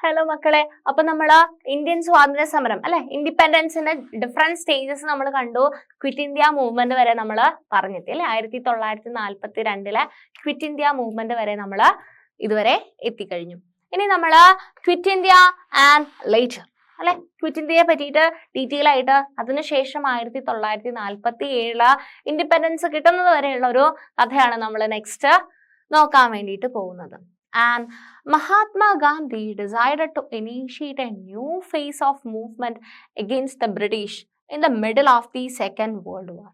Hello മക്കളെ, അപ്പൊ നമ്മള് ഇന്ത്യൻ സ്വാതന്ത്ര്യ സമരം അല്ലെ, ഇൻഡിപെൻഡൻസിന്റെ ഡിഫറെന്റ് സ്റ്റേജസ് നമ്മൾ കണ്ടു. ക്വിറ്റ് ഇന്ത്യ മൂവ്മെന്റ് വരെ നമ്മൾ പറഞ്ഞെത്തി അല്ലെ. 1942 ക്വിറ്റ് ഇന്ത്യ മൂവ്മെന്റ് വരെ നമ്മൾ ഇതുവരെ എത്തിക്കഴിഞ്ഞു. ഇനി നമ്മള് ക്വിറ്റ് ഇന്ത്യ ആൻഡ് ലേറ്റർ അല്ലെ, ക്വിറ്റ് ഇന്ത്യയെ പറ്റിയിട്ട് ഡീറ്റെയിൽ ആയിട്ട് അതിനുശേഷം 1947 ഇൻഡിപെൻഡൻസ് കിട്ടുന്നത് വരെയുള്ള ഒരു കഥയാണ് നമ്മൾ നെക്സ്റ്റ് നോക്കാൻ വേണ്ടിയിട്ട് പോകുന്നത്. And Mahatma Gandhi decided to initiate a new phase of movement against the British in the middle of the Second World War.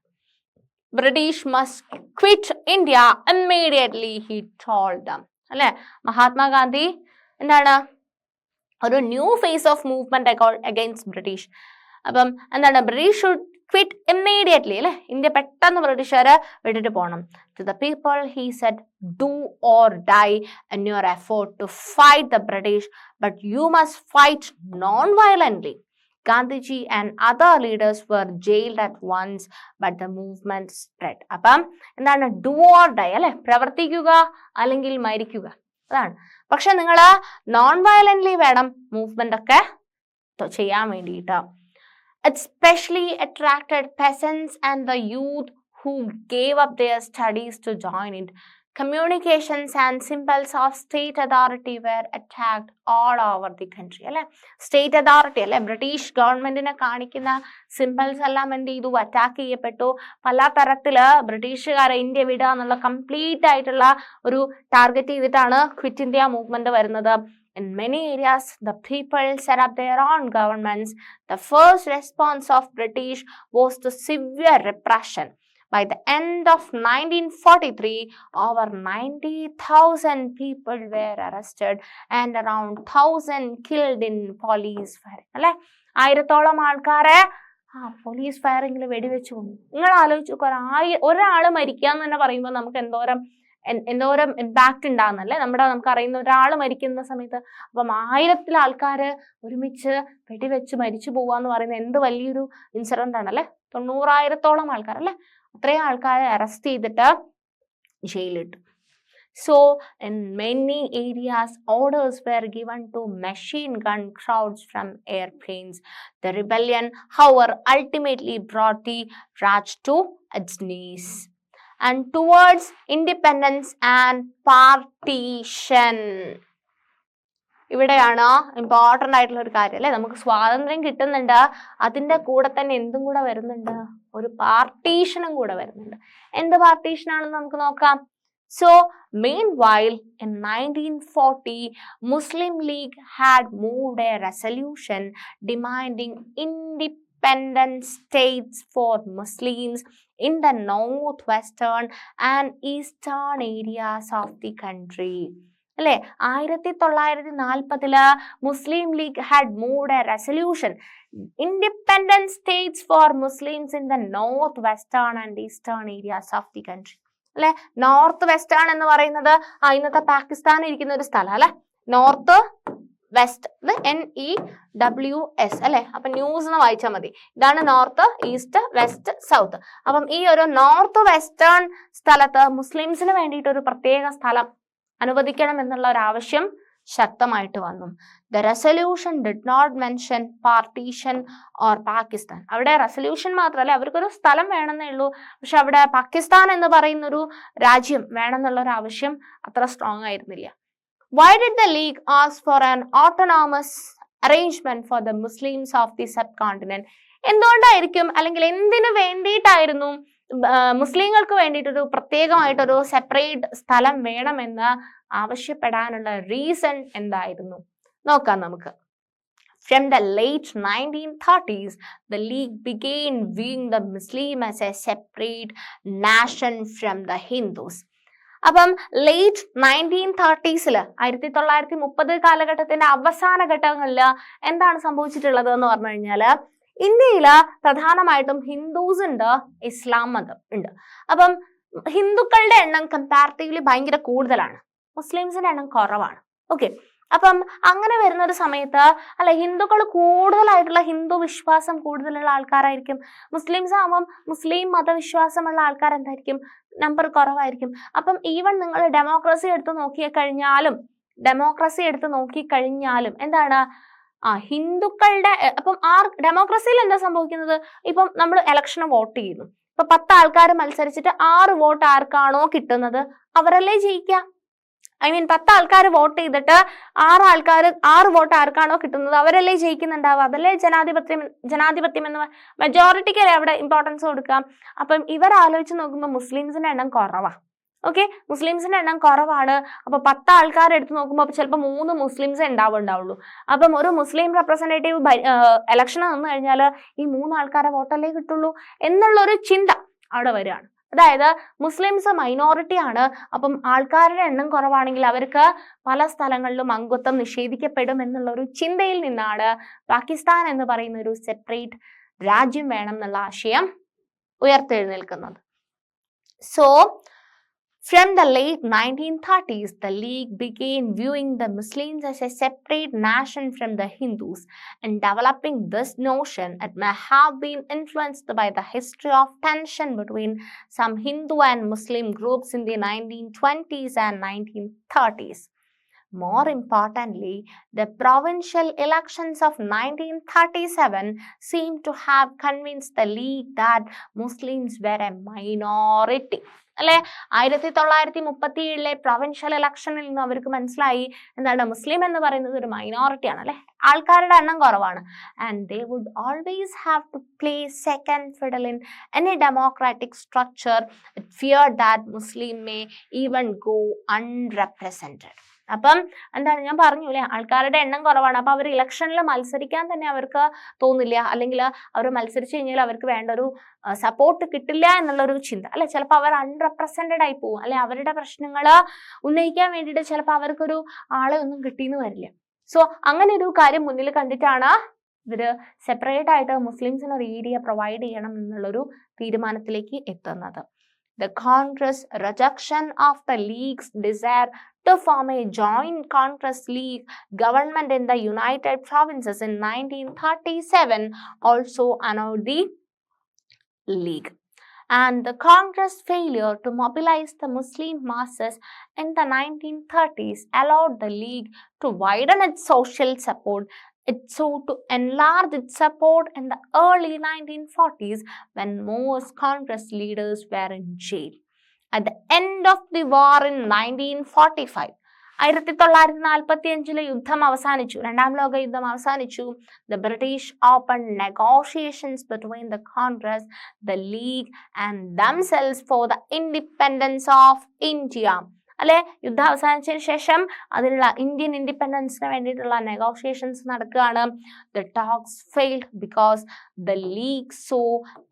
British must quit India immediately, he told them. അല്ലെ, മഹാത്മാ ഗാന്ധി എന്താണ് ഒരു new phase of movement against British. അപ്പം എന്താണ്, British should quit immediately അല്ലെ, India പെട്ടെന്ന് ബ്രിട്ടീഷുകാരെ വിട്ടിട്ട് പോകണം. To the people he said, do or die in your effort to fight the British, but you must fight non-violently. Gandhiji and other leaders were jailed at once, but the movement spread. അപ്പം എന്താണ്, do or die അല്ലെ, പ്രവർത്തിക്കുക അല്ലെങ്കിൽ മരിക്കുക, അതാണ്. പക്ഷെ നിങ്ങൾ non violently വേണം മൂവ്മെന്റ് ഒക്കെ ചെയ്യാൻ വേണ്ടിയിട്ട്. It specially attracted peasants and the youth who gave up their studies to join it. Communications and symbols of state authority were attacked all over the country. അല്ലെ, സ്റ്റേറ്റ് അതോറിറ്റി അല്ലെ, British ഗവൺമെന്റിനെ കാണിക്കുന്ന symbols എല്ലാം എന്ത് ചെയ്തു, attack ചെയ്യപ്പെട്ടു. പല തരത്തില് ബ്രിട്ടീഷുകാരെ ഇന്ത്യ വിടുക എന്നുള്ള കംപ്ലീറ്റ് ആയിട്ടുള്ള ഒരു ടാർഗറ്റ് ചെയ്തിട്ടാണ് ക്വിറ്റ് ഇന്ത്യ മൂവ്മെന്റ് വരുന്നത്. In many areas, the people set up their own governments. The first response of British was to severe repression. By the end of 1943, over 90,000 people were arrested and around 1,000 killed in police firing. അല്ലെ, 1000-ഓളം ആൾക്കാരെ police ഫയറിംഗിൽ വെടിവെച്ചു കൊന്നു. നിങ്ങൾ ആലോചിച്ചു, ഒരാൾ മരിക്കുക എന്ന് തന്നെ പറയുമ്പോൾ നമുക്ക് എന്തോരം ഇമ്പാക്ട് ഉണ്ടാകുന്നല്ലേ. നമുക്ക് അറിയുന്ന ഒരാൾ മരിക്കുന്ന സമയത്ത് അപ്പം 1000 ആൾക്കാര് ഒരുമിച്ച് വെടിവെച്ച് മരിച്ചു പോവാന്ന് പറയുന്നത് എന്ത് വലിയൊരു ഇൻസിഡന്റ് ആണല്ലേ. 90,000-ഓളം ആൾക്കാർ അല്ലെ, അത്രയും ആൾക്കാരെ അറസ്റ്റ് ചെയ്തിട്ട് ജയിലിട്ടു. So in many areas, orders were given to machine gun crowds from airplanes. The rebellion, however, ultimately brought the Raj to its knees and towards independence and partition. ഇവിടെയാണ് ഇമ്പോർട്ടൻ്റ് ആയിട്ടുള്ള ഒരു കാര്യം അല്ലെ. നമുക്ക് സ്വാതന്ത്ര്യം കിട്ടുന്നുണ്ട്, അതിൻ്റെ കൂടെ തന്നെ എന്തും കൂടെ വരുന്നുണ്ട്, ഒരു പാർട്ടീഷനും കൂടെ വരുന്നുണ്ട്. എന്ത് പാർട്ടീഷനാണെന്ന് നമുക്ക് നോക്കാം. So meanwhile, in 1940, Muslim League had moved a resolution demanding independent states for Muslims in the northwestern and eastern areas of the country. അല്ലെ, 1940 Muslim League had moved a resolution, independent states for Muslims in the north western and eastern areas of the country. അല്ലെ, north western എന്ന് പറയുന്നത് ഇന്നത്തെ പാകിസ്ഥാൻ ഇരിക്കുന്ന ഒരു സ്ഥലം അല്ലെ. North west, NEWS അല്ലെ. അപ്പൊ ന്യൂസ് എന്ന് വായിച്ചാൽ മതി. ഇതാണ് നോർത്ത്, ഈസ്റ്റ്, വെസ്റ്റ്, സൗത്ത്. അപ്പം ഈ ഒരു നോർത്ത് വെസ്റ്റേൺ സ്ഥലത്ത് മുസ്ലിംസിന് വേണ്ടിയിട്ട് ഒരു പ്രത്യേക സ്ഥലം അനുവദിക്കണം എന്നുള്ള ഒരു ആവശ്യം ശക്തമായിട്ട് വന്നു. The resolution did not mention partition or Pakistan. അവിടെ റെസൊല്യൂഷൻ മാത്രമല്ല, അവർക്കൊരു സ്ഥലം വേണമെന്നേ ഉള്ളൂ. പക്ഷെ അവിടെ പാകിസ്ഥാൻ എന്ന് പറയുന്ന ഒരു രാജ്യം വേണമെന്നുള്ള ഒരു ആവശ്യം അത്ര സ്ട്രോങ് ആയിരുന്നില്ല. Why did the League ask for an autonomous arrangement for the Muslims of the subcontinent? എന്തുകൊണ്ടായിരിക്കും, അല്ലെങ്കിൽ എന്തിനു വേണ്ടിയിട്ടായിരുന്നു മുസ്ലിങ്ങൾക്ക് വേണ്ടിയിട്ടൊരു പ്രത്യേകമായിട്ടൊരു സെപ്പറേറ്റ് സ്ഥലം വേണമെന്ന് ആവശ്യപ്പെടാനുള്ള റീസൺ എന്തായിരുന്നു നോക്കാം നമുക്ക്. From the late 1930s, the League began viewing the Muslim as a separate nation from the Hindus. അപ്പം ലേറ്റ് 1930s 1930 കാലഘട്ടത്തിന്റെ അവസാന ഘട്ടങ്ങളിൽ എന്താണ് സംഭവിച്ചിട്ടുള്ളത് എന്ന് പറഞ്ഞു കഴിഞ്ഞാൽ, ഇന്ത്യയില് പ്രധാനമായിട്ടും ഹിന്ദുസ് ഉണ്ട്, ഇസ്ലാം മതം ഉണ്ട്. അപ്പം ഹിന്ദുക്കളുടെ എണ്ണം കമ്പാരിറ്റീവ്ലി ഭയങ്കര കൂടുതലാണ്, മുസ്ലിംസിന്റെ എണ്ണം കുറവാണ്. ഓക്കെ, അപ്പം അങ്ങനെ വരുന്ന ഒരു സമയത്ത് അല്ലെ, ഹിന്ദുക്കൾ കൂടുതലായിട്ടുള്ള ഹിന്ദു വിശ്വാസം കൂടുതലുള്ള ആൾക്കാരായിരിക്കും. മുസ്ലിംസ് ആവുമ്പം മുസ്ലിം മതവിശ്വാസമുള്ള ആൾക്കാർ എന്തായിരിക്കും, നമ്പർ കുറവായിരിക്കും. അപ്പം ഈവൻ നിങ്ങൾ ഡെമോക്രസി എടുത്ത് നോക്കിക്കഴിഞ്ഞാലും ഡെമോക്രസി എടുത്ത് നോക്കിക്കഴിഞ്ഞാലും എന്താണ് ഹിന്ദുക്കളുടെ അപ്പം ഡെമോക്രസിയിൽ എന്താ സംഭവിക്കുന്നത്? ഇപ്പം നമ്മൾ ഇലക്ഷന് വോട്ട് ചെയ്യുന്നു. ഇപ്പൊ 10 ആൾക്കാർ മത്സരിച്ചിട്ട് 6 വോട്ട് ആർക്കാണോ കിട്ടുന്നത് അവരല്ലേ ജയിക്കുക. 10 ആൾക്കാർ വോട്ട് ചെയ്തിട്ട് 6 വോട്ട് ആർക്കാണോ കിട്ടുന്നത് അവരല്ലേ ജയിക്കുന്നുണ്ടാവുക. അതല്ലേ ജനാധിപത്യം എന്ന് മെജോറിറ്റിക്കല്ലേ അവിടെ ഇമ്പോർട്ടൻസ് കൊടുക്കാം. അപ്പം ഇവർ ആലോചിച്ച് നോക്കുമ്പോൾ മുസ്ലിംസിന്റെ എണ്ണം കുറവാ. ഓക്കെ, മുസ്ലിംസിന്റെ എണ്ണം കുറവാണ്. അപ്പൊ 10 ആൾക്കാർ എടുത്ത് നോക്കുമ്പോൾ ചിലപ്പോൾ 3 മുസ്ലിംസ് ഉണ്ടാവുള്ളൂ. അപ്പം ഒരു മുസ്ലിം റെപ്രസെന്റേറ്റീവ് ഇലക്ഷൻ വന്നു കഴിഞ്ഞാൽ ഈ 3 ആൾക്കാരെ വോട്ടല്ലേ കിട്ടുള്ളൂ എന്നുള്ളൊരു ചിന്ത അവിടെ വരികയാണ്. അതായത് മുസ്ലിംസ് മൈനോറിറ്റി ആണ്. അപ്പം ആൾക്കാരുടെ എണ്ണം കുറവാണെങ്കിൽ അവർക്ക് പല സ്ഥലങ്ങളിലും അംഗത്വം നിഷേധിക്കപ്പെടും എന്നുള്ള ഒരു ചിന്തയിൽ നിന്നാണ് പാകിസ്ഥാൻ എന്ന് പറയുന്ന ഒരു സെപ്പറേറ്റ് രാജ്യം വേണം എന്നുള്ള ആശയം ഉയർത്തെഴുന്നേൽക്കുന്നത്. So from the late 1930s, the League began viewing the Muslims as a separate nation from the Hindus, and developing this notion, it may have been influenced by the history of tension between some Hindu and Muslim groups in the 1920s and 1930s. More importantly, the provincial elections of 1937 seem to have convinced the League that Muslims were a minority. അല്ലെ, 1937 provincial ഇലക്ഷനിൽ നിന്ന് അവർക്ക് മനസ്സിലായി എന്താണ് മുസ്ലിം എന്ന് പറയുന്നത് ഒരു minority ആണ്. അല്ലെ, ആൾക്കാരുടെ എണ്ണം കുറവാണ്. And they would always have to play second fiddle in any democratic structure. It fear that Muslim may even go unrepresented. അപ്പം എന്താണ് ഞാൻ പറഞ്ഞു അല്ലെ, ആൾക്കാരുടെ എണ്ണം കുറവാണ്. അപ്പൊ അവർ ഇലക്ഷനിൽ മത്സരിക്കാൻ തന്നെ അവർക്ക് തോന്നില്ല, അല്ലെങ്കിൽ അവർ മത്സരിച്ചു കഴിഞ്ഞാൽ അവർക്ക് വേണ്ട ഒരു സപ്പോർട്ട് കിട്ടില്ല എന്നുള്ളൊരു ചിന്ത അല്ലെ. ചിലപ്പോൾ അവർ അൺറെപ്രസെന്റഡ് ആയി പോകും. അല്ലെ, അവരുടെ പ്രശ്നങ്ങൾ ഉന്നയിക്കാൻ വേണ്ടിയിട്ട് ചിലപ്പോൾ അവർക്കൊരു ആളെ ഒന്നും കിട്ടിയെന്ന് വരില്ല. സോ അങ്ങനെ ഒരു കാര്യം മുന്നിൽ കണ്ടിട്ടാണ് ഇവര് സെപ്പറേറ്റ് ആയിട്ട് മുസ്ലിംസിന് ഒരു ഏരിയ പ്രൊവൈഡ് ചെയ്യണം എന്നുള്ളൊരു തീരുമാനത്തിലേക്ക് എത്തുന്നത്. The Congress rejection of the League's desire to form a joint Congress League government in the United Provinces in 1937 also annulled the League. And the Congress failure to mobilize the Muslim masses in the 1930s allowed the League to widen its social support. It sought to enlarge its support in the early 1940s when most Congress leaders were in jail. At the end of the war in 1945, 1945 യുദ്ധം അവസാനിച്ചു, രണ്ടാം ലോക യുദ്ധം അവസാനിച്ചു. The British opened negotiations between the Congress, the League and themselves for the independence of India. അല്ലെ, യുദ്ധം അവസാനിച്ചതിന് ശേഷം അതിനുള്ള ഇന്ത്യൻ ഇൻഡിപെൻഡൻസിന് വേണ്ടിയിട്ടുള്ള നെഗോഷിയേഷൻസ് നടക്കുകയാണ്. The talks failed because the League saw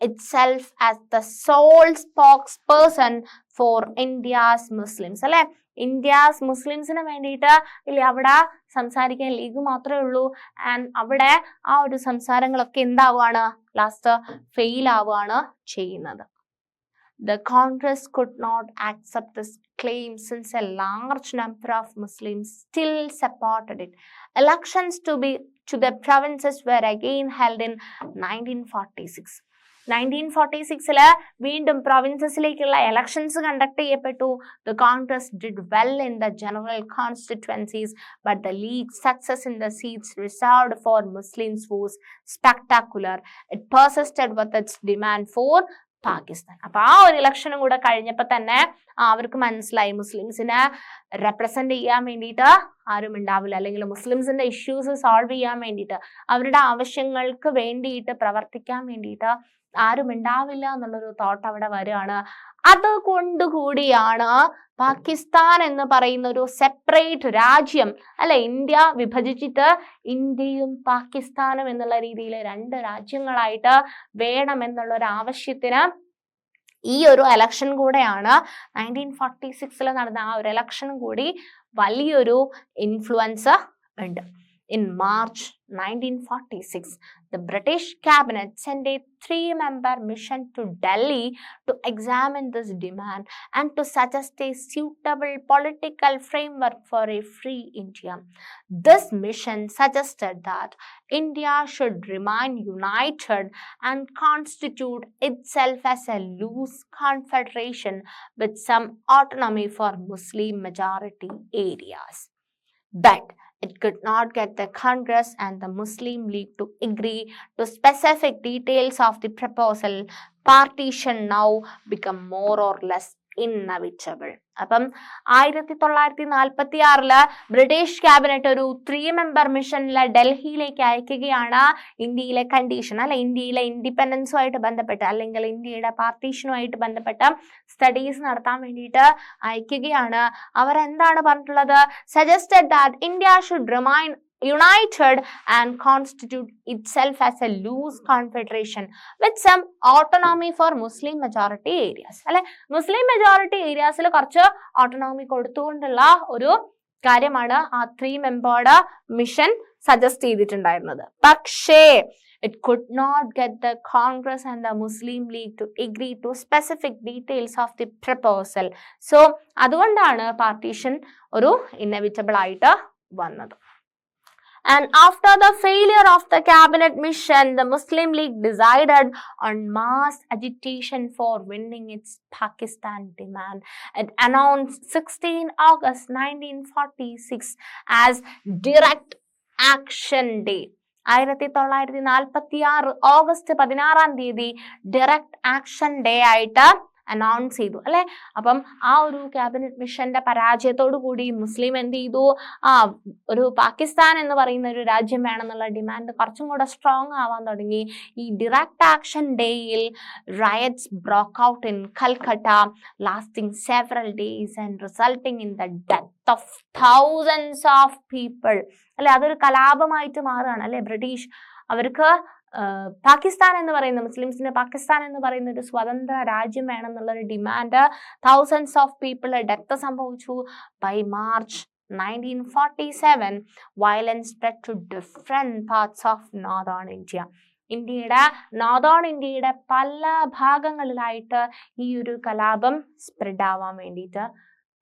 itself as the sole spokesperson for India's Muslims. അല്ലെ, India's മുസ്ലിംസിന് വേണ്ടിയിട്ട് ഇല്ല അവിടെ സംസാരിക്കാൻ ലീഗ് മാത്രമേ ഉള്ളൂ. ആൻഡ് അവിടെ ആ ഒരു സംസാരങ്ങളൊക്കെ എന്താവുകയാണ്, ലാസ്റ്റ് ഫെയിൽ ആവുകയാണ് ചെയ്യുന്നത്. The Congress could not accept this claim since a large number of Muslims still supported it. Elections to the provinces were again held in 1946. 1946 വീണ്ടും പ്രൊവിൻസസിലേക്കുള്ള എലക്ഷൻസ് കണ്ടക്ട് ചെയ്യപ്പെട്ടു. The Congress did well in the general constituencies, but the League's success in the seats reserved for Muslims was spectacular. It persisted with its demand for Pakistan. അപ്പൊ ആ ഒരു ഇലക്ഷനും കൂടെ കഴിഞ്ഞപ്പോ തന്നെ അവർക്ക് മനസ്സിലായി മുസ്ലിംസിനെ റെപ്രസെന്റ് ചെയ്യാൻ വേണ്ടിയിട്ട് ആരും ഉണ്ടാവില്ല, അല്ലെങ്കിൽ മുസ്ലിംസിന്റെ ഇഷ്യൂസ് സോൾവ് ചെയ്യാൻ വേണ്ടിയിട്ട് അവരുടെ ആവശ്യങ്ങൾക്ക് വേണ്ടിയിട്ട് പ്രവർത്തിക്കാൻ വേണ്ടിയിട്ട് ആരും ഉണ്ടാവില്ല എന്നുള്ളൊരു തോട്ട് അവിടെ വരികയാണ്. അതുകൊണ്ടുകൂടിയാണ് പാകിസ്ഥാൻ എന്ന് പറയുന്ന ഒരു സെപ്പറേറ്റ് രാജ്യം അല്ലെ, ഇന്ത്യ വിഭജിച്ചിട്ട് ഇന്ത്യയും പാകിസ്ഥാനും എന്നുള്ള രീതിയിൽ 2 രാജ്യങ്ങളായിട്ട് വേണം എന്നുള്ള ഒരു ആവശ്യത്തിന് ഈ ഒരു എലക്ഷൻ കൂടെയാണ് 1946 നടന്ന ആ ഒരു എലക്ഷനും കൂടി വലിയൊരു ഇൻഫ്ലുവൻസ് ഉണ്ട്. In March 1946, the British cabinet sent a 3-member mission to Delhi to examine this demand and to suggest a suitable political framework for a free India. This mission suggested that India should remain united and constitute itself as a loose confederation with some autonomy for Muslim majority areas. but it could not get the Congress and the Muslim League to agree to specific details of the proposal. Partition now become more or less inevitable. അപ്പം 1946 British cabinet ഒരു 3-member മിഷനിലെ ഡൽഹിയിലേക്ക് അയക്കുകയാണ് ഇന്ത്യയിലെ condition, അല്ലെ ഇന്ത്യയിലെ ഇൻഡിപെൻഡൻസുമായിട്ട് ബന്ധപ്പെട്ട് അല്ലെങ്കിൽ ഇന്ത്യയുടെ പാർട്ടീഷനുമായിട്ട് ബന്ധപ്പെട്ട സ്റ്റഡീസ് നടത്താൻ വേണ്ടിയിട്ട് അയക്കുകയാണ്. അവർ എന്താണ് പറഞ്ഞിട്ടുള്ളത്? Suggested that India should remain united and constitute itself as a loose confederation with some autonomy for Muslim majority areas. അല്ലെ മുസ്ലിം മെജോറിറ്റി ഏരിയാസിൽ കുറച്ച് ഓട്ടോണോമി കൊടുത്തുകൊണ്ടുള്ള ഒരു കാര്യമാണ് ആ 3-membered മിഷൻ സജസ്റ്റ് ചെയ്തിട്ടുണ്ടായിരുന്നത്. പക്ഷേ it could not get the Congress and the Muslim League to agree to specific details of the proposal. So അതുകൊണ്ടാണ് partition ഒരു inevitable ആയിട്ട് വന്നത്. And after the failure of the cabinet mission, the Muslim League decided on mass agitation for winning its Pakistan demand. It announced 16 August 1946 as Direct Action Day. 1946 August 16 direct action day ആയിട്ട് announce ചെയ്തു, അല്ലെ. അപ്പം ആ ഒരു cabinet മിഷന്റെ പരാജയത്തോടു കൂടി മുസ്ലിം എന്ത് ചെയ്തു? ഒരു പാകിസ്ഥാൻ എന്ന് പറയുന്ന ഒരു രാജ്യം വേണമെന്നുള്ള ഡിമാൻഡ് കുറച്ചും കൂടെ സ്ട്രോങ് ആവാൻ തുടങ്ങി. ഈ ഡയറക്റ്റ് ആക്ഷൻ ഡേയിൽ riots broke out in Calcutta, lasting several days and resulting in the death of thousands of people. അല്ലെ, അതൊരു കലാപമായിട്ട് മാറുകയാണ്, അല്ലെ. ബ്രിട്ടീഷ് അവർക്ക് പാകിസ്ഥാൻ എന്ന് പറയുന്ന മുസ്ലിംസിന് പാകിസ്ഥാൻ എന്ന് പറയുന്ന ഒരു സ്വതന്ത്ര രാജ്യം വേണം എന്നുള്ളൊരു demand, thousands of people death സംഭവിച്ചു. By March 1947 violence spread to different parts of northern India. Northern ഇന്ത്യയുടെ പല ഭാഗങ്ങളിലായിട്ട് ഈ ഒരു കലാപം സ്പ്രെഡ് ആവാൻ വേണ്ടിയിട്ട്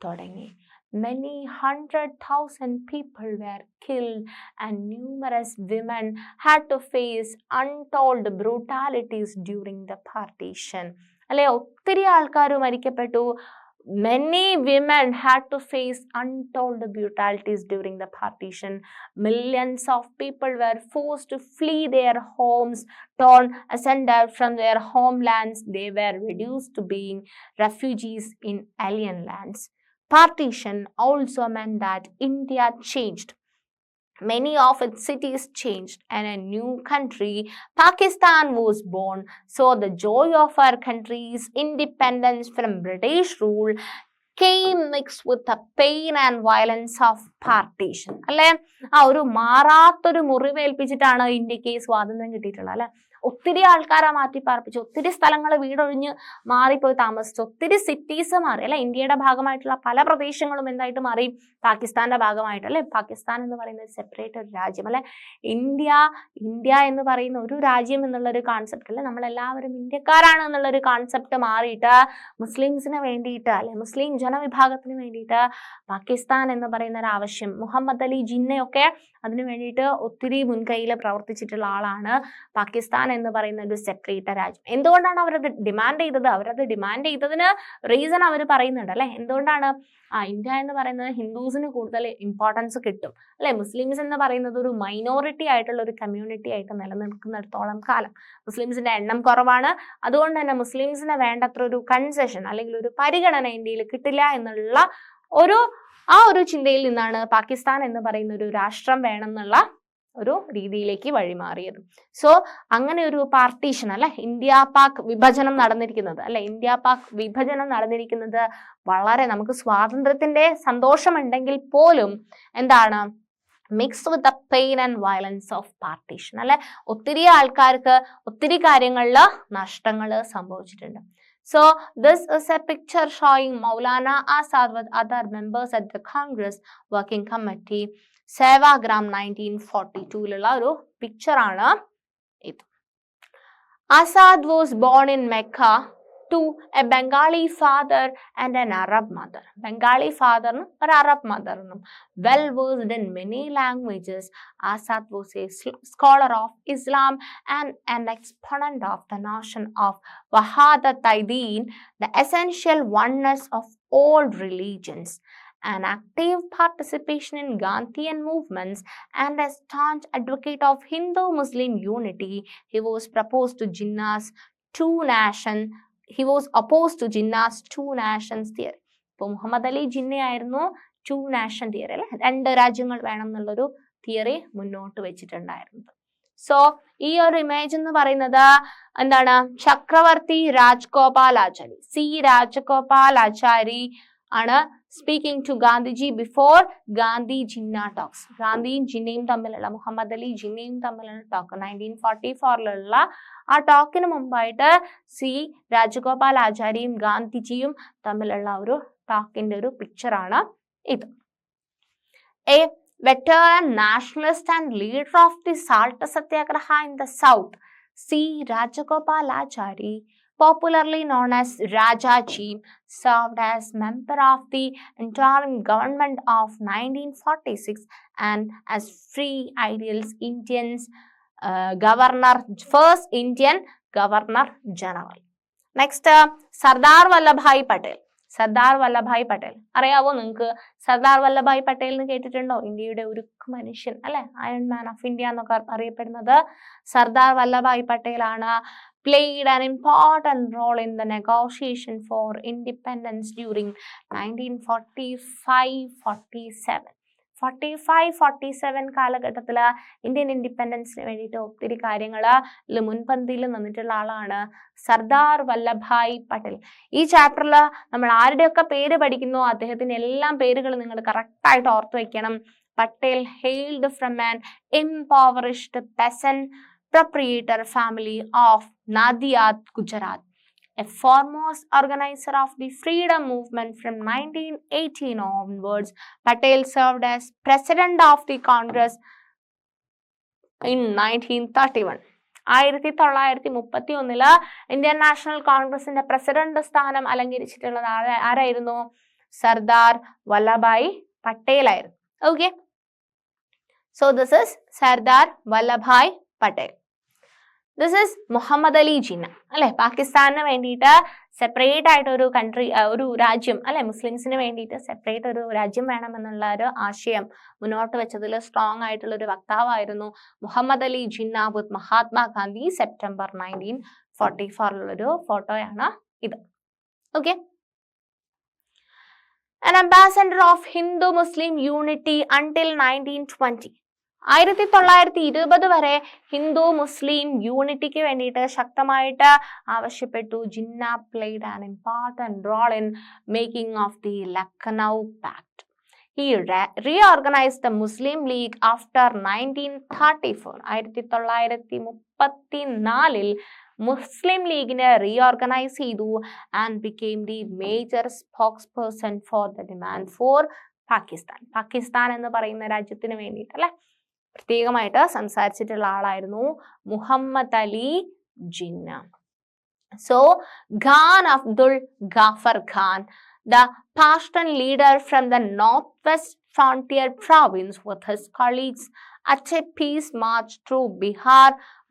തുടങ്ങി. Many 100,000 people were killed and numerous women had to face untold brutalities during the partition. അല്ലെ, ഒത്തിരി ആൾക്കാർ മരിക്കപ്പെട്ടു. Many women had to face untold brutalities during the partition. Millions of people were forced to flee their homes, torn asunder from their homelands. They were reduced to being refugees in alien lands. Partition also meant that India changed. Many of its cities changed and a new country, Pakistan, was born. So the joy of our country's independence from British rule came mixed with the pain and violence of partition. അല്ലെ, ആ ഒരു മാറാത്തൊരു മുറിവേൽപ്പിച്ചിട്ടാണ് ഇന്ത്യക്ക് സ്വാതന്ത്ര്യം കിട്ടിയിട്ടുള്ളത്, അല്ലെ. ഒത്തിരി ആൾക്കാരെ മാറ്റി പാർപ്പിച്ചു, ഒത്തിരി സ്ഥലങ്ങൾ വീടൊഴിഞ്ഞ് മാറിപ്പോയി താമസിച്ചു, ഒത്തിരി സിറ്റീസ് മാറി, അല്ലെ. ഇന്ത്യയുടെ ഭാഗമായിട്ടുള്ള പല പ്രദേശങ്ങളും എന്തായിട്ട് മാറി? പാകിസ്ഥാന്റെ ഭാഗമായിട്ട്, അല്ലെ. പാകിസ്ഥാൻ എന്ന് പറയുന്ന ഒരു സെപ്പറേറ്റ് ഒരു രാജ്യം, അല്ലെ. ഇന്ത്യ എന്ന് പറയുന്ന ഒരു രാജ്യം എന്നുള്ള ഒരു കോൺസെപ്റ്റ്, അല്ലെ, നമ്മളെല്ലാവരും ഇന്ത്യക്കാരാണ് എന്നുള്ള ഒരു കോൺസെപ്റ്റ് മാറിയിട്ട് മുസ്ലിംസിന് വേണ്ടിയിട്ട്, അല്ലെ, മുസ്ലിം ജനവിഭാഗത്തിന് വേണ്ടിയിട്ട് പാകിസ്ഥാൻ എന്ന് പറയുന്ന ഒരു ആവശ്യം, മുഹമ്മദ് അലി ജിന്നയൊക്കെ അതിനു വേണ്ടിയിട്ട് ഒത്തിരി മുൻകൈയിൽ പ്രവർത്തിച്ചിട്ടുള്ള ആളാണ്. പാകിസ്ഥാൻ എന്ന് പറയുന്ന ഒരു സെപ്പറേറ്റ് രാജ്യം. എന്തുകൊണ്ടാണ് അവരത് ഡിമാൻഡ് ചെയ്തത്? അവരത് ഡിമാൻഡ് ചെയ്തതിന് റീസൺ അവർ പറയുന്നുണ്ട്, അല്ലെ. എന്തുകൊണ്ടാണ്? ഇന്ത്യ എന്ന് പറയുന്നത് ഹിന്ദുസിന് കൂടുതൽ ഇമ്പോർട്ടൻസ് കിട്ടും, അല്ലെ. മുസ്ലിംസ് എന്ന് പറയുന്നത് ഒരു മൈനോറിറ്റി ആയിട്ടുള്ള ഒരു കമ്മ്യൂണിറ്റി ആയിട്ട് നിലനിൽക്കുന്നിടത്തോളം കാലം മുസ്ലിംസിന്റെ എണ്ണം കുറവാണ്. അതുകൊണ്ട് തന്നെ മുസ്ലിംസിന് വേണ്ടത്ര ഒരു കൺസെഷൻ അല്ലെങ്കിൽ ഒരു പരിഗണന ഇന്ത്യയിൽ കിട്ടില്ല എന്നുള്ള ആ ഒരു ചിന്തയിൽ നിന്നാണ് പാകിസ്ഥാൻ എന്ന് പറയുന്ന ഒരു രാഷ്ട്രം വേണം എന്നുള്ള ഒരു രീതിയിലേക്ക് വഴിമാറിയത്. സോ അങ്ങനെ ഒരു പാർട്ടീഷൻ, അല്ലെ, ഇന്ത്യ പാക് വിഭജനം നടന്നിരിക്കുന്നത്, അല്ലെ, ഇന്ത്യ പാക് വിഭജനം നടന്നിരിക്കുന്നത് വളരെ നമുക്ക് സ്വാതന്ത്ര്യത്തിന്റെ സന്തോഷമുണ്ടെങ്കിൽ പോലും എന്താണ് mixed with the pain and violence of partition, അല്ലെ. ഒത്തിരി ആൾക്കാർക്ക് ഒത്തിരി കാര്യങ്ങളിൽ നഷ്ടങ്ങൾ സംഭവിച്ചിട്ടുണ്ട്. So this is a picture showing Maulana Azad with other members at the Congress Working Committee, Sevagram 1942 ഒരു പിക്ചർ ആണ് ഇത്. Azad was born in Mecca to a Bengali father and an Arab mother. Bengali father and Arab mother. Well versed in many languages, Azad was a scholar of Islam and an exponent of the notion of Wahdatul Deen, the essential oneness of all religions. an active participation in Gandhian movements, and a staunch advocate of Hindu-Muslim unity. He was opposed to Jinnah's two nations theory. ഇപ്പോൾ മുഹമ്മദ് അലി ജിന്നയായിരുന്നു two nation theory അല്ലെ, 2 രാജ്യങ്ങൾ വേണം എന്നുള്ളൊരു theory മുന്നോട്ട് വെച്ചിട്ടുണ്ടായിരുന്നത്. So ഈ ഒരു image എന്ന് പറയുന്നത് എന്താണ്? ചക്രവർത്തി രാജഗോപാലാചാരി, സി രാജഗോപാലാചാരി ആണ് speaking to Gandhiji before Gandhi Jinnah talks. ഗാന്ധിയും ജിന്നയും തമ്മിലുള്ള, മുഹമ്മദ് അലി ജിന്നയും തമ്മിലുള്ള ടോക്ക് 1944 ആ ടോക്കിന് മുമ്പായിട്ട് സി രാജഗോപാലാചാരിയും ഗാന്ധിജിയും തമ്മിലുള്ള ഒരു ടോക്കിന്റെ ഒരു പിക്ചറാണ് ഇത്. A veteran nationalist and leader of the Salt Satyagraha in the South, C. Rajagopalachari, popularly known as Rajaji, served as member of the interim government of 1946 and as free ideals first Indian Governor General. Next, Sardar Vallabhai Patel. Sardar Vallabhbhai Patel അറിയാവോ നിങ്ങൾക്ക്? സർദാർ വല്ലഭായ് പട്ടേൽ എന്ന് കേട്ടിട്ടുണ്ടോ? ഇന്ത്യയുടെ ഉരുക്ക് മനുഷ്യൻ അല്ലെ, iron man of India എന്നൊക്കെ അറിയപ്പെടുന്നത് സർദാർ വല്ലഭായ് പട്ടേൽ ആണ്. played an important role in the negotiation for independence during 1945-47. 45-47 കാലഘട്ടത്തില് ഇന്ത്യൻ ഇൻഡിപെൻഡൻസിന് വേണ്ടിയിട്ട് ഒത്തിരി കാര്യങ്ങളിൽ മുൻപന്തിയിൽ നിന്നിട്ടുള്ള ആളാണ് സർദാർ വല്ലഭായ് പട്ടേൽ. ഈ ചാപ്റ്ററിൽ നമ്മൾ ആരുടെയൊക്കെ പേര് പഠിക്കുന്നോ അദ്ദേഹത്തിന്റെ എല്ലാം പേരുകൾ നിങ്ങൾ കറക്റ്റായിട്ട് ഓർത്തു വെക്കണം. Patel hailed from an impoverished peasant proprietor family of Nadiad, Gujarat. A foremost organizer of the freedom movement from 1918 onwards, Patel served as president of the Congress in 1931. 1931 Indian National കോൺഗ്രസിന്റെ പ്രസിഡന്റ് സ്ഥാനം അലങ്കരിച്ചിട്ടുള്ളത് ആരായിരുന്നു? സർദാർ വല്ലഭായ് പട്ടേൽ ആയിരുന്നു. Okay, so this is Sardar Vallabhbhai Patel. This is Muhammad Ali Jinnah അല്ലെ, പാകിസ്ഥാനിന് വേണ്ടിയിട്ട് separate ആയിട്ട് ഒരു കൺട്രി, ഒരു രാജ്യം അല്ലെ, മുസ്ലിംസിന് വേണ്ടിയിട്ട് സെപ്പറേറ്റ് ഒരു രാജ്യം വേണമെന്നുള്ള ഒരു ആശയം മുന്നോട്ട് വെച്ചതിൽ സ്ട്രോങ് ആയിട്ടുള്ള ഒരു വക്താവായിരുന്നു മുഹമ്മദ് അലി ജിന്ന വിത്ത് മഹാത്മാഗാന്ധി. സെപ്റ്റംബർ 1944 ഫോട്ടോയാണ് ഇത്. Okay, an ambassador of Hindu-Muslim unity until 1920. 1920 വരെ ഹിന്ദു മുസ്ലിം യൂണിറ്റിക്ക് വേണ്ടിയിട്ട് ശക്തമായിട്ട് ആവശ്യപ്പെട്ടു. Jinnah played an important role in making of the Lucknow Pact. He reorganized the Muslim League after 1934. 1934 മുസ്ലിം ലീഗിനെ റീഓർഗനൈസ് ചെയ്തു and became the major spokesperson for the demand for Pakistan. Pakistan എന്ന് പറയുന്ന രാജ്യത്തിന് വേണ്ടിയിട്ട് അല്ലെ പ്രത്യേകമായിട്ട് സംസാരിച്ചിട്ടുള്ള ആളായിരുന്നു Muhammad Ali Jinnah. So Khan Abdul Ghaffar Khan, the Pashtun leader from the northwest frontier province, with his colleagues at a peace march through Bihar,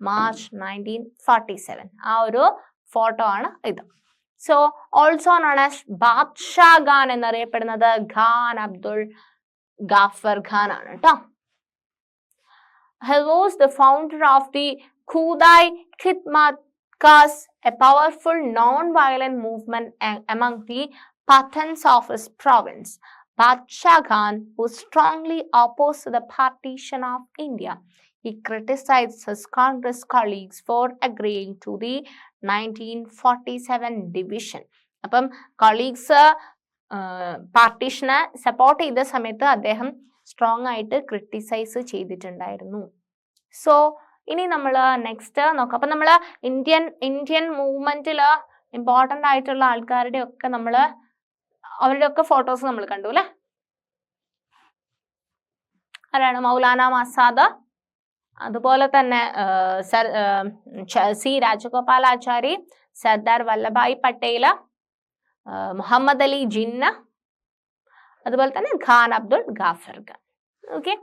March 1947. ആ ഒരു ഫോട്ടോ ആണ് ഇത്. So also known as Badshah Khan എന്നറിയപ്പെടുന്നത് ഖാൻ അബ്ദുൾ ഗാഫർ ഖാൻ ആണ് കേട്ടോ. He was the founder of the Khudai Khidmatkas, a powerful non-violent movement among the Pathans of his province. Badshah Khan was strongly opposed to the partition of India. He criticized his Congress colleagues for agreeing to the 1947 division. അപ്പം colleagues പാർട്ടീഷനെ support ചെയ്ത സമയത്ത് അദ്ദേഹം strong ആയിട്ട് criticise ചെയ്തിട്ടുണ്ടായിരുന്നു. So ഇനി നമ്മൾ next നോക്കാം. അപ്പം നമ്മൾ ഇന്ത്യൻ മൂവ്മെന്റിൽ ഇമ്പോർട്ടൻ്റ് ആയിട്ടുള്ള ആൾക്കാരുടെ ഒക്കെ അവരുടെ ഒക്കെ ഫോട്ടോസ് നമ്മൾ കണ്ടു അല്ലെ. ആരാണ്? മൗലാന ആസാദ്, അതുപോലെ തന്നെ സി രാജഗോപാലാചാരി, സർദാർ വല്ലഭായ് പട്ടേൽ, മുഹമ്മദ് അലി ജിന്ന, അതുപോലെ തന്നെ ഖാൻ അബ്ദുൾ ഗാഫർ ഖാൻ. ഓക്കെ,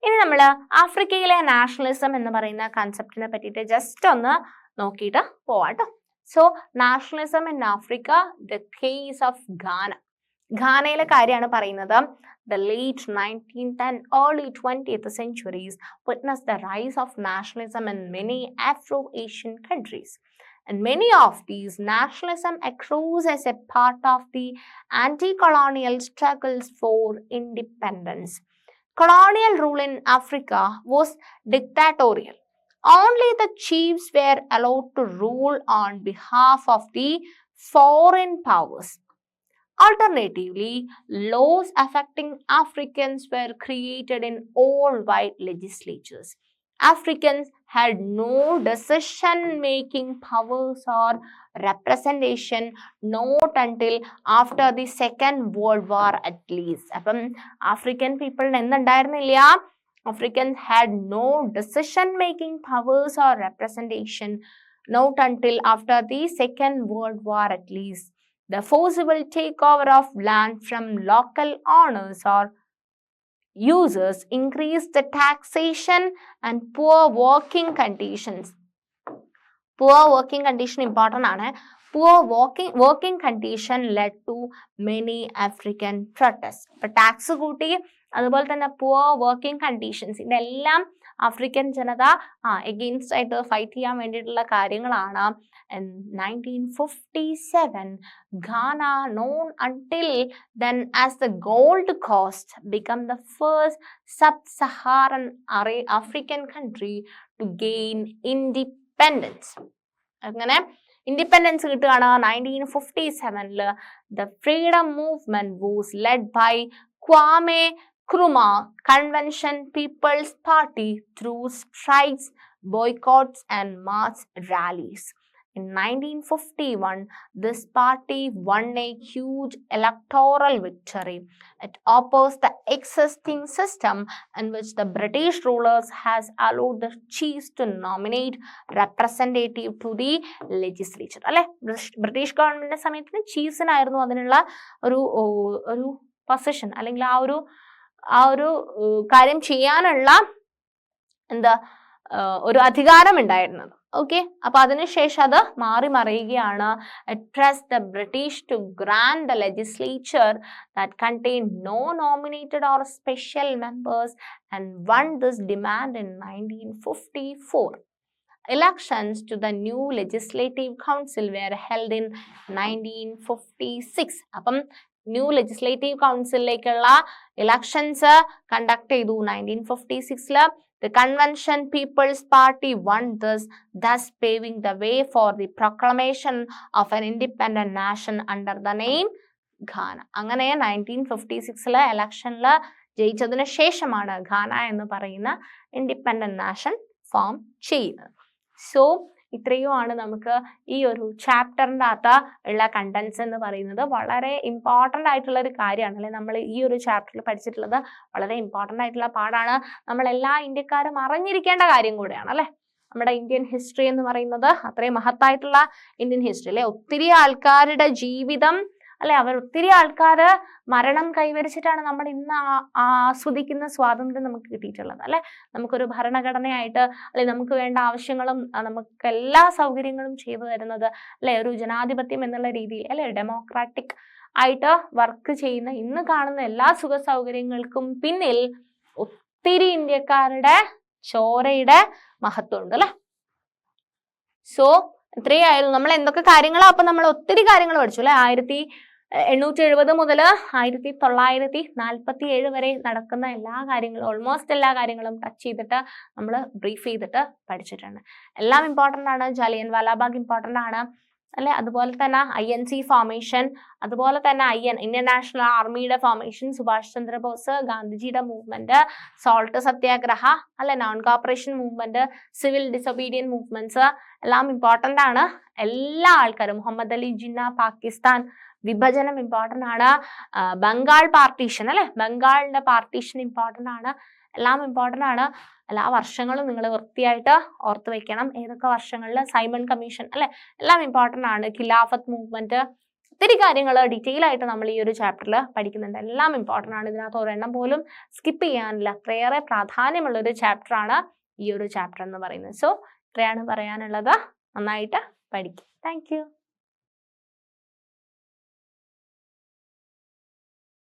ഇനി നമ്മൾ ആഫ്രിക്കയിലെ നാഷണലിസം എന്ന് പറയുന്ന കൺസെപ്റ്റിനെ പറ്റിയിട്ട് ജസ്റ്റ് ഒന്ന് നോക്കിയിട്ട് പോവാട്ടോ. So nationalism in Africa, the case of ഗാന. ഘാനയിലെ കാര്യമാണ് പറയുന്നത്. The late 19th and early 20th centuries witnessed the rise of nationalism in many Afro-Asian countries. And many of these nationalism arose as a part of the anti-colonial struggles for independence. Colonial rule in Africa was dictatorial. Only the chiefs were allowed to rule on behalf of the foreign powers. Alternatively, laws affecting Africans were created in all-white legislatures. Africans had no decision-making powers or representation not until after the Second World War at least. അപ്പം African people എന്തുണ്ടായിരുന്നില്ല? Africans had no decision-making powers or representation not until after the Second World War at least. The forcible takeover of land from local owners or users increased the taxation and poor working conditions. Poor working condition important ആണ്. Poor working condition led to many African protests. അപ്പോൾ tax കൂട്ടി, അതുപോലെ തന്നെ poor working conditions, ഇതെല്ലാം African ജനത against ആയിട്ട് fight ചെയ്യാൻ വേണ്ടിയിട്ടുള്ള കാര്യങ്ങളാണ്. In 1957, Ghana, known until then as the Gold Coast, became the first sub-Saharan African country to gain independence. അങ്ങനെ ഇൻഡിപെൻഡൻസ് കിട്ടുകയാണ് 1957. The freedom movement was led by Kwame Nkrumah Convention People's Party through strikes, boycotts and mass rallies. In 1951, this party won a huge electoral victory. It opposed the existing system in which the British rulers has allowed the chiefs to nominate representative to the legislature. അല്ലെ, British ഗവൺമെന്റിന്റെ സമയത്തിന് ചീഫ്സിനായിരുന്നു അതിനുള്ള ഒരു position, അല്ലെങ്കിൽ ആ ഒരു കാര്യം ചെയ്യാനുള്ള ഒരു അധികാരം ഉണ്ടായിരുന്നത്. ഓക്കെ, അപ്പൊ അതിനുശേഷം അത് മാറി മറിയുകയാണ്. It pressed the British to grant the legislature that contained no nominated or special members and won this demand in 1954. Elections to the new legislative council were held in 1956. അപ്പം ന്യൂ ലെജിസ്ലേറ്റീവ് കൗൺസിലേക്കുള്ള ഇലക്ഷൻസ് കണ്ടക്ട് ചെയ്തു 1956. The Convention People's Party won this, thus paving the way for the proclamation of an independent nation under the name Ghana. അങ്ങനെ 1956 ഇലക്ഷനിൽ ജയിച്ചതിന് ശേഷമാണ് Ghana എന്ന് പറയുന്ന independent nation form ചെയ്യുന്നത്. So ഇത്രയുമാണ് നമുക്ക് ഈ ഒരു ചാപ്റ്ററിൻ്റെ അകത്ത് ഉള്ള കണ്ടൻസ് എന്ന് പറയുന്നത്. വളരെ ഇമ്പോർട്ടൻ്റ് ആയിട്ടുള്ള ഒരു കാര്യമാണ് അല്ലെ, നമ്മൾ ഈ ഒരു ചാപ്റ്ററിൽ പഠിച്ചിട്ടുള്ളത് വളരെ ഇമ്പോർട്ടൻ്റ് ആയിട്ടുള്ള പാഠാണ്. നമ്മളെല്ലാ ഇന്ത്യക്കാരും അറിഞ്ഞിരിക്കേണ്ട കാര്യം കൂടെയാണ് അല്ലെ. നമ്മുടെ ഇന്ത്യൻ ഹിസ്റ്ററി എന്ന് പറയുന്നത് അത്രയും മഹത്തായിട്ടുള്ള ഇന്ത്യൻ ഹിസ്റ്ററി അല്ലെ. ഒത്തിരി ആൾക്കാരുടെ ജീവിതം അല്ലെ, ഒത്തിരി ആൾക്കാർ മരണം കൈവരിച്ചിട്ടാണ് നമ്മൾ ഇന്ന് ആസ്വദിക്കുന്ന സ്വാതന്ത്ര്യം നമുക്ക് കിട്ടിയിട്ടുള്ളത് അല്ലെ. നമുക്കൊരു ഭരണഘടനയായിട്ട് അല്ലെ, നമുക്ക് വേണ്ട ആവശ്യങ്ങളും നമുക്ക് എല്ലാ സൗകര്യങ്ങളും ചെയ്തു തരുന്നത് അല്ലെ, ഒരു ജനാധിപത്യം എന്നുള്ള രീതിയിൽ അല്ലെ, ഡെമോക്രാറ്റിക് ആയിട്ട് വർക്ക് ചെയ്യുന്ന ഇന്ന് കാണുന്ന എല്ലാ സുഖ സൗകര്യങ്ങൾക്കും പിന്നിൽ ഒത്തിരി ഇന്ത്യക്കാരുടെ ചോരയുടെ മഹത്വം ഉണ്ട് അല്ലെ. സോ ഇത്രയായിരുന്നു നമ്മൾ എന്തൊക്കെ കാര്യങ്ങളാണ്. അപ്പൊ നമ്മൾ ഒത്തിരി കാര്യങ്ങൾ പഠിച്ചു അല്ലെ. 1870 മുതൽ 1947 വരെ നടക്കുന്ന എല്ലാ കാര്യങ്ങളും, ഓൾമോസ്റ്റ് എല്ലാ കാര്യങ്ങളും ടച്ച് ചെയ്തിട്ട് നമ്മൾ ബ്രീഫ് ചെയ്തിട്ട് പഠിച്ചിട്ടുണ്ട്. എല്ലാം ഇമ്പോർട്ടൻ്റ് ആണ്. ജാലിയൻ വാലാബാഗ് ഇമ്പോർട്ടൻ്റ് ആണ് അല്ലെ. അതുപോലെ തന്നെ INC ഫോർമേഷൻ, അതുപോലെ തന്നെ ഇന്ത്യൻ നാഷണൽ ആർമിയുടെ ഫോർമേഷൻ, സുഭാഷ് ചന്ദ്രബോസ്, ഗാന്ധിജിയുടെ മൂവ്മെന്റ്, സോൾട്ട് സത്യാഗ്രഹ അല്ലെ, non corporation movement, civil disobedient movements എല്ലാം ഇമ്പോർട്ടൻ്റ് ആണ്. എല്ലാ ആൾക്കാരും, മുഹമ്മദ് അലി ജിന്ന, പാകിസ്ഥാൻ വിഭജനം ഇമ്പോർട്ടൻ്റ് ആണ്. ബംഗാൾ പാർട്ടീഷൻ അല്ലെ, ബംഗാളിന്റെ പാർട്ടീഷൻ ഇമ്പോർട്ടൻ്റ് ആണ്. എല്ലാം ഇമ്പോർട്ടൻ്റ് ആണ്. എല്ലാ വർഷങ്ങളും നിങ്ങൾ വൃത്തിയായിട്ട് ഓർത്ത് വെക്കണം. ഏതൊക്കെ വർഷങ്ങളിൽ സൈമൺ കമ്മീഷൻ അല്ലെ, എല്ലാം ഇമ്പോർട്ടൻ്റ് ആണ്. ഖിലാഫത്ത് മൂവ്മെന്റ്, ഒത്തിരി കാര്യങ്ങൾ ഡീറ്റെയിൽ ആയിട്ട് നമ്മൾ ഈ ഒരു ചാപ്റ്ററിൽ പഠിക്കുന്നുണ്ട്. എല്ലാം ഇമ്പോർട്ടൻ്റ് ആണ്. ഇതിനകത്ത് ഒരെണ്ണം പോലും സ്കിപ്പ് ചെയ്യാനില്ല. അത്രയേറെ പ്രാധാന്യമുള്ള ഒരു ചാപ്റ്ററാണ് ഈ ഒരു ചാപ്റ്റർ എന്ന് പറയുന്നത്. സോ ഇത്രയാണ് പറയാനുള്ളത്. നന്നായിട്ട് പഠിക്കും. Thank you.